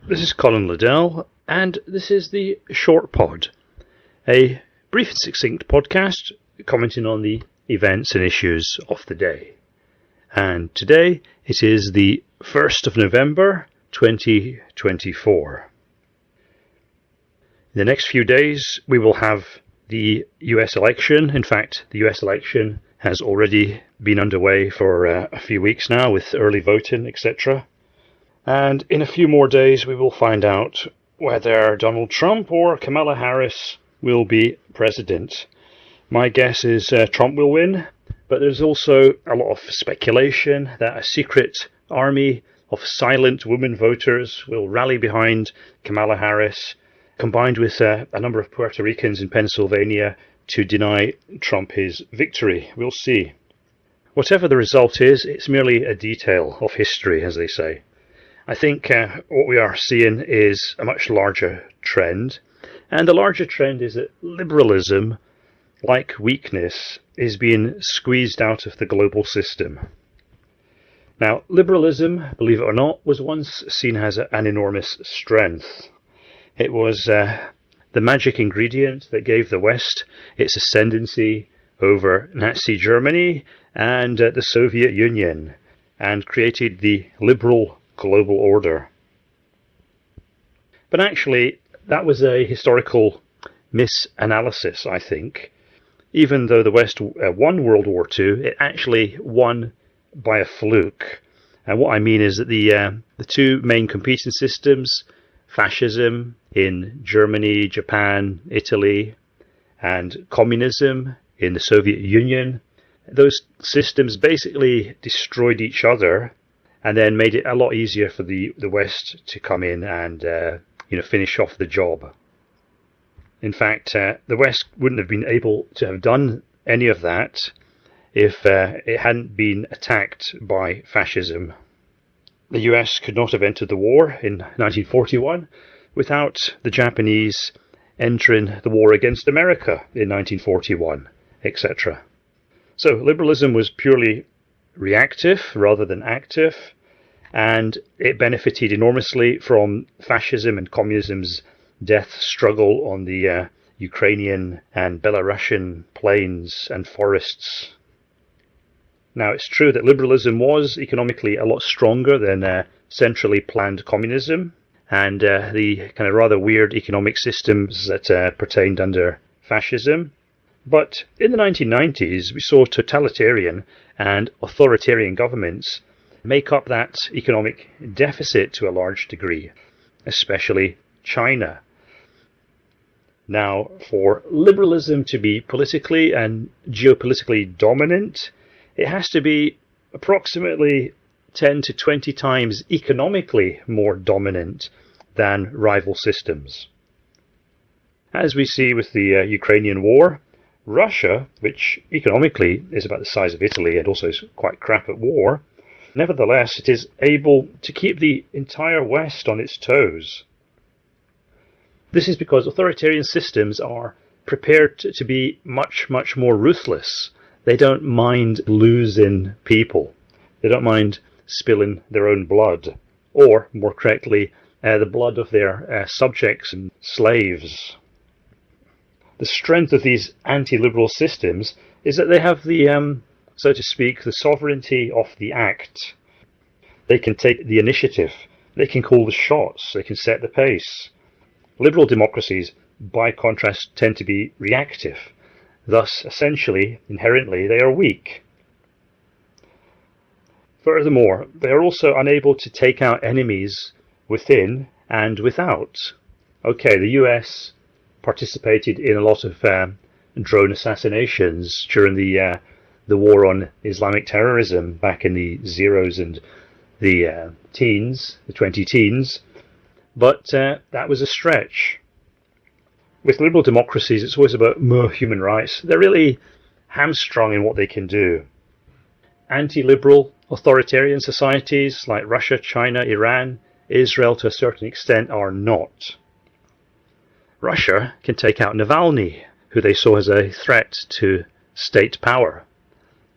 This is Colin Liddell, and this is the Shortpod, a brief and succinct podcast commenting on the events and issues of the day. And today it is the 1st of November 2024. In the next few days we will have the US election. In fact, the US election has already been underway for a few weeks now with early voting, etc. And in a few more days we will find out whether Donald Trump or Kamala Harris will be president. My guess is Trump will win, but there's also a lot of speculation that a secret army of silent women voters will rally behind Kamala Harris, combined with a number of Puerto Ricans in Pennsylvania to deny Trump his victory. We'll see. Whatever the result is, it's merely a detail of history, as they say. I think what we are seeing is a much larger trend, and the larger trend is that liberalism, like weakness, is being squeezed out of the global system. Now, liberalism, believe it or not, was once seen as an enormous strength. It was the magic ingredient that gave the West its ascendancy over Nazi Germany and the Soviet Union, and created the liberal global order. But actually, that was a historical misanalysis, I think. Even though the West won World War II, it actually won by a fluke. And what I mean is that the two main competing systems, fascism in Germany, Japan, Italy, and communism in the Soviet Union, those systems basically destroyed each other and then made it a lot easier for the West to come in and finish off the job. In fact, the West wouldn't have been able to have done any of that if it hadn't been attacked by fascism. The US could not have entered the war in 1941 without the Japanese entering the war against America in 1941, etc. So liberalism was purely reactive rather than active, and it benefited enormously from fascism and communism's death struggle on the Ukrainian and Belarusian plains and forests. Now, it's true that liberalism was economically a lot stronger than centrally planned communism and the kind of rather weird economic systems that pertained under fascism. But in the 1990s, we saw totalitarian and authoritarian governments make up that economic deficit to a large degree, especially China. Now, for liberalism to be politically and geopolitically dominant, it has to be approximately 10 to 20 times economically more dominant than rival systems. As we see with the Ukrainian war, Russia, which economically is about the size of Italy and also is quite crap at war, nevertheless it is able to keep the entire West on its toes. This is because authoritarian systems are prepared to be much, much more ruthless. They don't mind losing people. They don't mind spilling their own blood, or more correctly, the blood of their subjects and slaves. The strength of these anti-liberal systems is that they have the, so to speak, the sovereignty of the act. They can take the initiative. They can call the shots. They can set the pace. Liberal democracies, by contrast, tend to be reactive. Thus, essentially, inherently, they are weak. Furthermore, they are also unable to take out enemies within and without. Okay, the US participated in a lot of drone assassinations during the war on Islamic terrorism back in the zeros and the teens, the 20-teens, but that was a stretch. With liberal democracies, it's always about more human rights. They're really hamstrung in what they can do. Anti-liberal authoritarian societies like Russia, China, Iran, Israel to a certain extent are not. Russia can take out Navalny, who they saw as a threat to state power.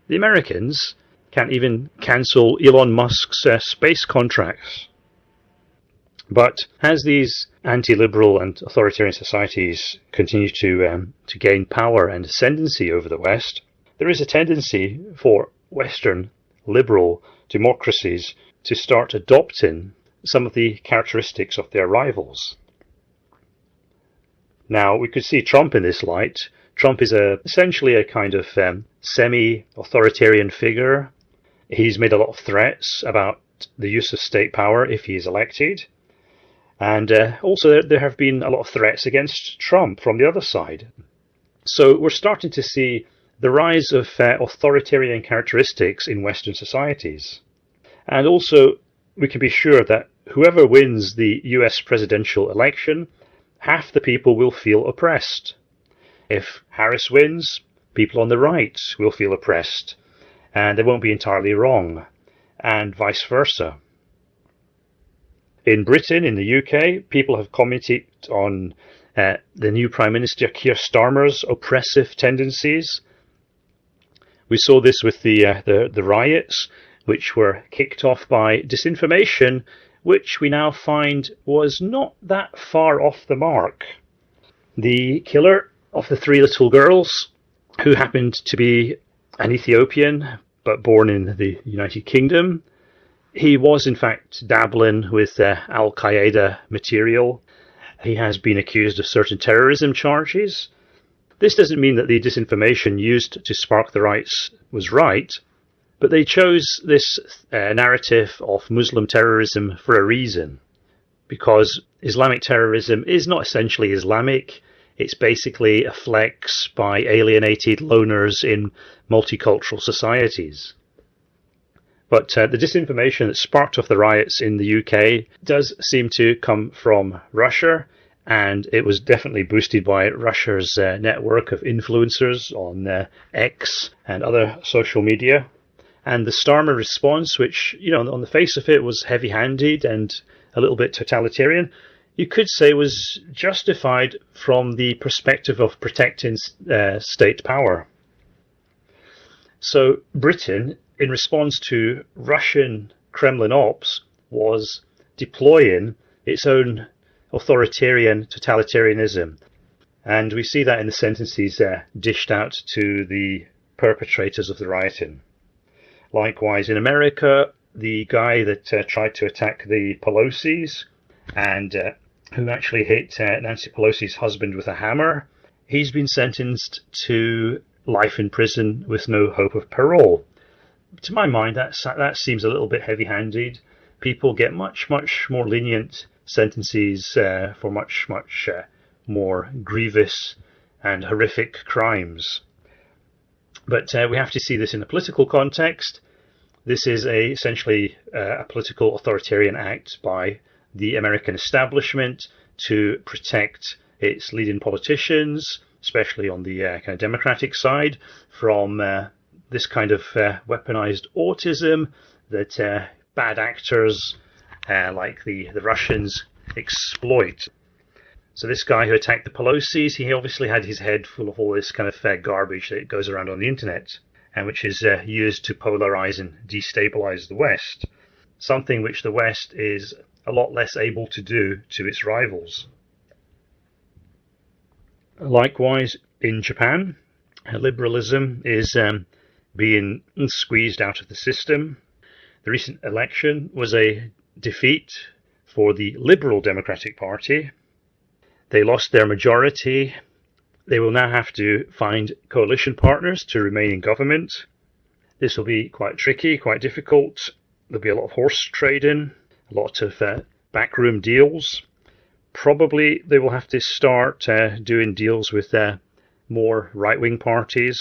The Americans can't even cancel Elon Musk's space contracts. But as these anti-liberal and authoritarian societies continue to gain power and ascendancy over the West, there is a tendency for Western liberal democracies to start adopting some of the characteristics of their rivals. Now, we could see Trump in this light. Trump is essentially a kind of semi-authoritarian figure. He's made a lot of threats about the use of state power if he is elected. And also there have been a lot of threats against Trump from the other side. So we're starting to see the rise of authoritarian characteristics in Western societies. And also we can be sure that whoever wins the US presidential election, half the people will feel oppressed. If Harris wins, people on the right will feel oppressed, and they won't be entirely wrong, and vice versa. In Britain, in the UK, people have commented on the new Prime Minister Keir Starmer's oppressive tendencies. We saw this with the riots, which were kicked off by disinformation, which we now find was not that far off the mark. The killer of the 3 little girls, who happened to be an Ethiopian but born in the United Kingdom, he was in fact dabbling with Al-Qaeda material. He has been accused of certain terrorism charges. This doesn't mean that the disinformation used to spark the riots was right, but they chose this narrative of Muslim terrorism for a reason, because Islamic terrorism is not essentially Islamic. It's basically a flex by alienated loners in multicultural societies. But the disinformation that sparked off the riots in the UK does seem to come from Russia, and it was definitely boosted by Russia's network of influencers on X and other social media. And the Starmer response, which, on the face of it was heavy-handed and a little bit totalitarian, you could say was justified from the perspective of protecting state power. So Britain, in response to Russian Kremlin ops, was deploying its own authoritarian totalitarianism. And we see that in the sentences dished out to the perpetrators of the rioting. Likewise, in America, the guy that tried to attack the Pelosi's and who actually hit Nancy Pelosi's husband with a hammer, he's been sentenced to life in prison with no hope of parole. To my mind, that seems a little bit heavy-handed. People get much more lenient sentences for much more grievous and horrific crimes. But we have to see this in a political context. This is essentially a political authoritarian act by the American establishment to protect its leading politicians, especially on the kind of Democratic side, from this kind of weaponized autism that bad actors like the Russians exploit. So this guy who attacked the Pelosi's, he obviously had his head full of all this kind of garbage that goes around on the internet, and which is used to polarize and destabilize the West, something which the West is a lot less able to do to its rivals. Likewise, in Japan, liberalism is being squeezed out of the system. The recent election was a defeat for the Liberal Democratic Party. They lost their majority. They will now have to find coalition partners to remain in government. This will be quite tricky, quite difficult. There'll be a lot of horse trading, a lot of backroom deals. Probably they will have to start doing deals with more right-wing parties.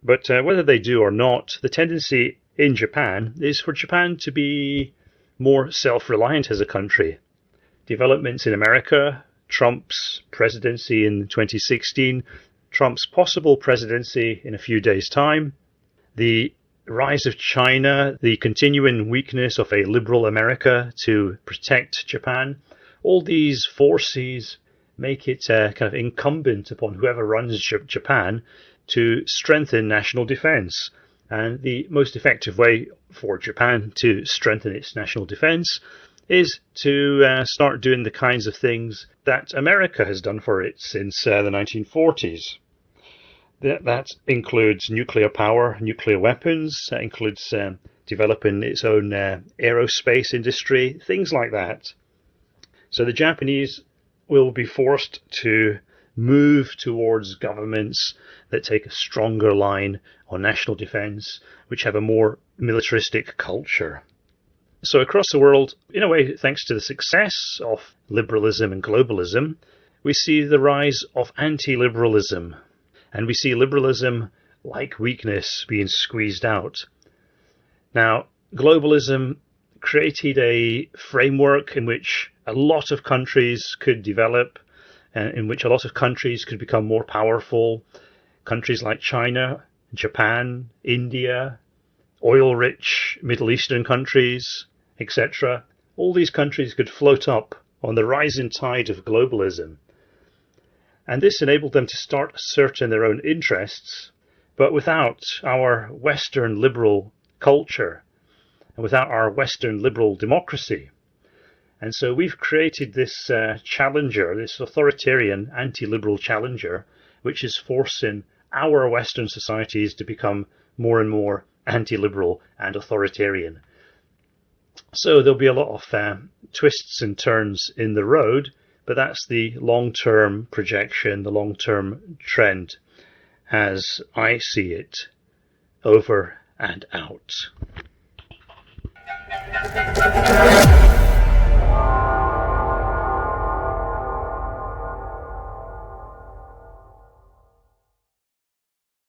But whether they do or not, the tendency in Japan is for Japan to be more self-reliant as a country. Developments in America, Trump's presidency in 2016, Trump's possible presidency in a few days' time, the rise of China, the continuing weakness of a liberal America to protect Japan, all these forces make it kind of incumbent upon whoever runs Japan to strengthen national defense. And the most effective way for Japan to strengthen its national defense is to start doing the kinds of things that America has done for it since the 1940s. That includes nuclear power, nuclear weapons. That includes developing its own aerospace industry, things like that. So the Japanese will be forced to move towards governments that take a stronger line on national defense, which have a more militaristic culture. So across the world, in a way, thanks to the success of liberalism and globalism, we see the rise of anti-liberalism. And we see liberalism, like weakness, being squeezed out. Now, globalism created a framework in which a lot of countries could develop, in which a lot of countries could become more powerful. Countries like China, Japan, India, oil-rich Middle Eastern countries, etc. All these countries could float up on the rising tide of globalism. And this enabled them to start asserting their own interests, but without our Western liberal culture and without our Western liberal democracy. And so we've created this challenger, this authoritarian anti-liberal challenger, which is forcing our Western societies to become more and more anti-liberal and authoritarian. So there'll be a lot of twists and turns in the road, but that's the long-term projection, the long-term trend, as I see it, over and out.